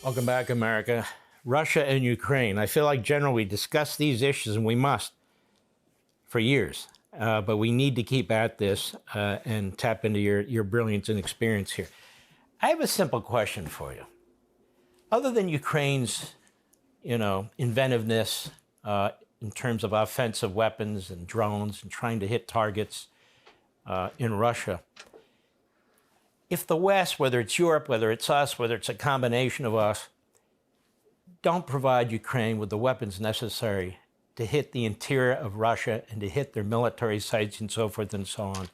Welcome back, America. Russia and Ukraine. I feel like, General, we discuss these issues, and we must, for years. But we need to keep at this and tap into your brilliance and experience here. I have a simple question for you. Other than Ukraine's, inventiveness in terms of offensive weapons and drones and trying to hit targets in Russia, if the West, whether it's Europe, whether it's us, whether it's a combination of us, don't provide Ukraine with the weapons necessary to hit the interior of Russia and to hit their military sites and so forth and so on,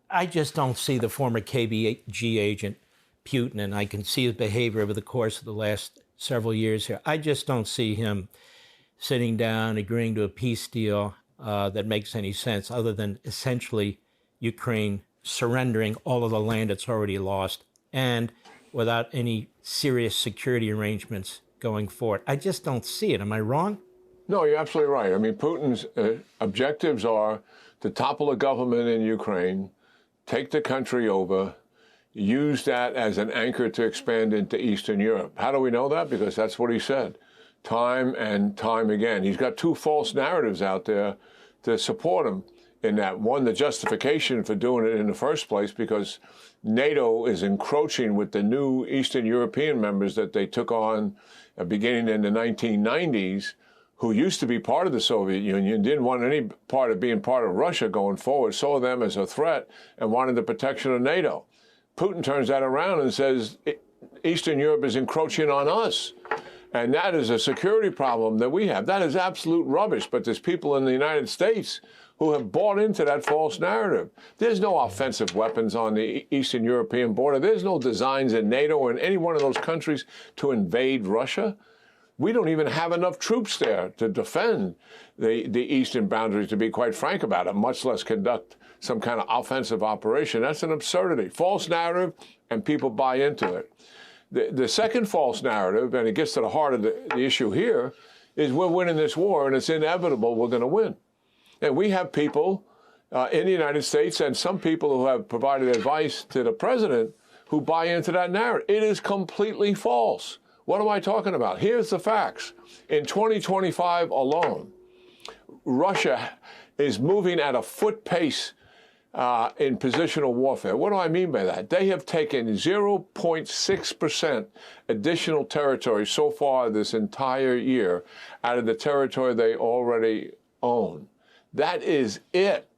I just don't see the former KGB agent Putin, and I can see his behavior over the course of the last several years here. I just don't see him sitting down, agreeing to a peace deal that makes any sense other than essentially Ukraine surrendering all of the land it's already lost and without any serious security arrangements going forward. I just don't see it. Am I wrong? No, you're absolutely right. I mean, Putin's objectives are to topple a government in Ukraine, take the country over, use that as an anchor to expand into Eastern Europe. How do we know that? Because that's what he said time and time again. He's got two false narratives out there to support him in that. One, the justification for doing it in the first place, because NATO is encroaching with the new Eastern European members that they took on beginning in the 1990s, who used to be part of the Soviet Union, didn't want any part of being part of Russia going forward, saw them as a threat and wanted the protection of NATO. Putin turns that around and says Eastern Europe is encroaching on us. And that is a security problem that we have. That is absolute rubbish. But there's people in the United States who have bought into that false narrative. There's no offensive weapons on the Eastern European border. There's no designs in NATO or in any one of those countries to invade Russia. We don't even have enough troops there to defend the eastern boundaries, to be quite frank about it, much less conduct some kind of offensive operation. That's an absurdity. False narrative, and people buy into it. The second false narrative, and it gets to the heart of the issue here, is we're winning this war, and it's inevitable we're going to win. And we have people in the United States and some people who have provided advice to the president who buy into that narrative. It is completely false. What am I talking about? Here's the facts. In 2025 alone, Russia is moving at a foot pace in positional warfare. What do I mean by that? They have taken 0.6% additional territory so far this entire year out of the territory they already own. That is it.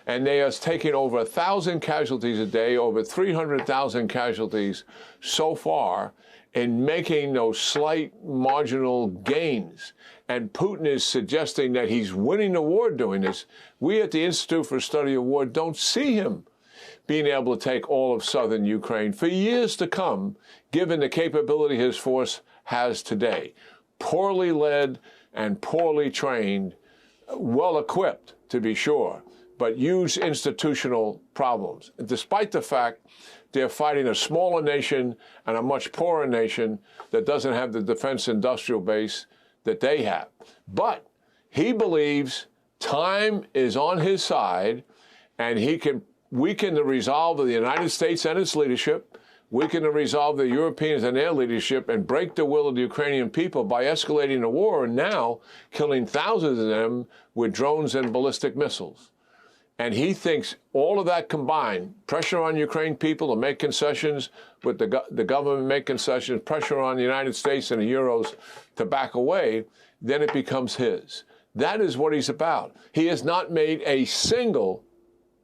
And they are taking over 1,000 casualties a day, over 300,000 casualties so far, in making those slight marginal gains. And Putin is suggesting that he's winning the war doing this. We at the Institute for Study of War don't see him being able to take all of southern Ukraine for years to come, given the capability his force has today. Poorly led and poorly trained, well equipped, to be sure, but huge institutional problems. Despite the fact they're fighting a smaller nation and a much poorer nation that doesn't have the defense industrial base that they have. But he believes time is on his side, and he can weaken the resolve of the United States and its leadership, weaken the resolve of the Europeans and their leadership, and break the will of the Ukrainian people by escalating the war and now killing thousands of them with drones and ballistic missiles. And he thinks all of that combined, pressure on Ukraine people to make concessions, with the government make concessions, pressure on the United States and the Euros to back away, then it becomes his. That is what he's about. He has not made a single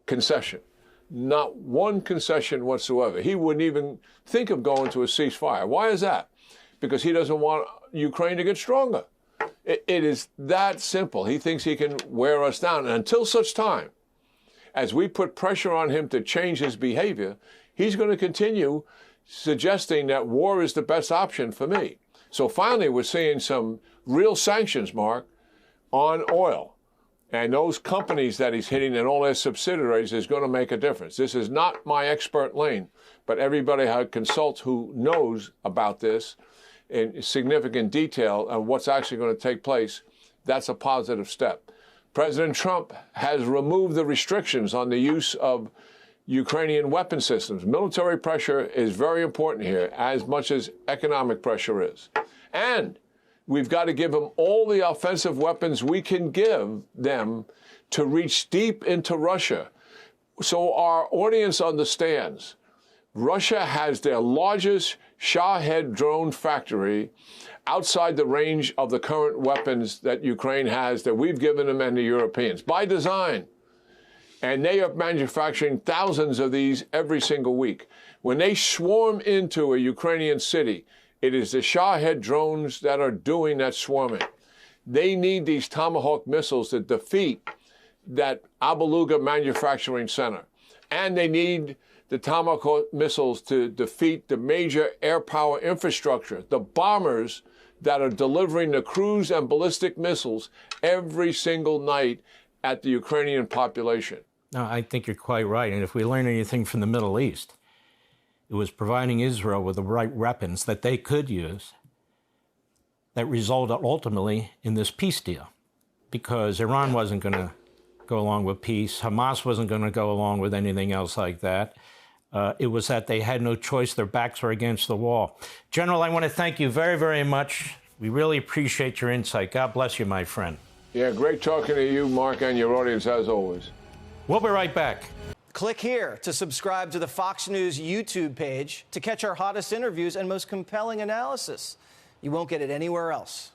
concession, not one concession whatsoever. He wouldn't even think of going to a ceasefire. Why is that? Because he doesn't want Ukraine to get stronger. It is that simple. He thinks he can wear us down. And until such time as we put pressure on him to change his behavior, he's going to continue suggesting that war is the best option for me. So finally, we're seeing some real sanctions, Mark, on oil. And those companies that he's hitting and all their subsidiaries is going to make a difference. This is not my expert lane, but everybody I consult who knows about this in significant detail and what's actually going to take place, that's a positive step. President Trump has removed the restrictions on the use of Ukrainian weapon systems. Military pressure is very important here, as much as economic pressure is. And we've got to give them all the offensive weapons we can give them to reach deep into Russia. So our audience understands, Russia has their largest Shahed drone factory outside the range of the current weapons that Ukraine has, that we've given them and the Europeans, by design. And they are manufacturing thousands of these every single week. When they swarm into a Ukrainian city, it is the Shahed drones that are doing that swarming. They need these Tomahawk missiles to defeat that Abaluga manufacturing center. And they need the Tomahawk missiles to defeat the major air power infrastructure, the bombers that are delivering the cruise and ballistic missiles every single night at the Ukrainian population. No, I think you're quite right. And if we learn anything from the Middle East, it was providing Israel with the right weapons that they could use that resulted ultimately in this peace deal. Because Iran wasn't going to go along with peace. Hamas wasn't going to go along with anything else like that. It was that they had no choice. Their backs were against the wall. General, I want to thank you very, very much. We really appreciate your insight. God bless you, my friend. Yeah, great talking to you, Mark, and your audience, as always. We'll be right back. Click here to subscribe to the Fox News YouTube page to catch our hottest interviews and most compelling analysis. You won't get it anywhere else.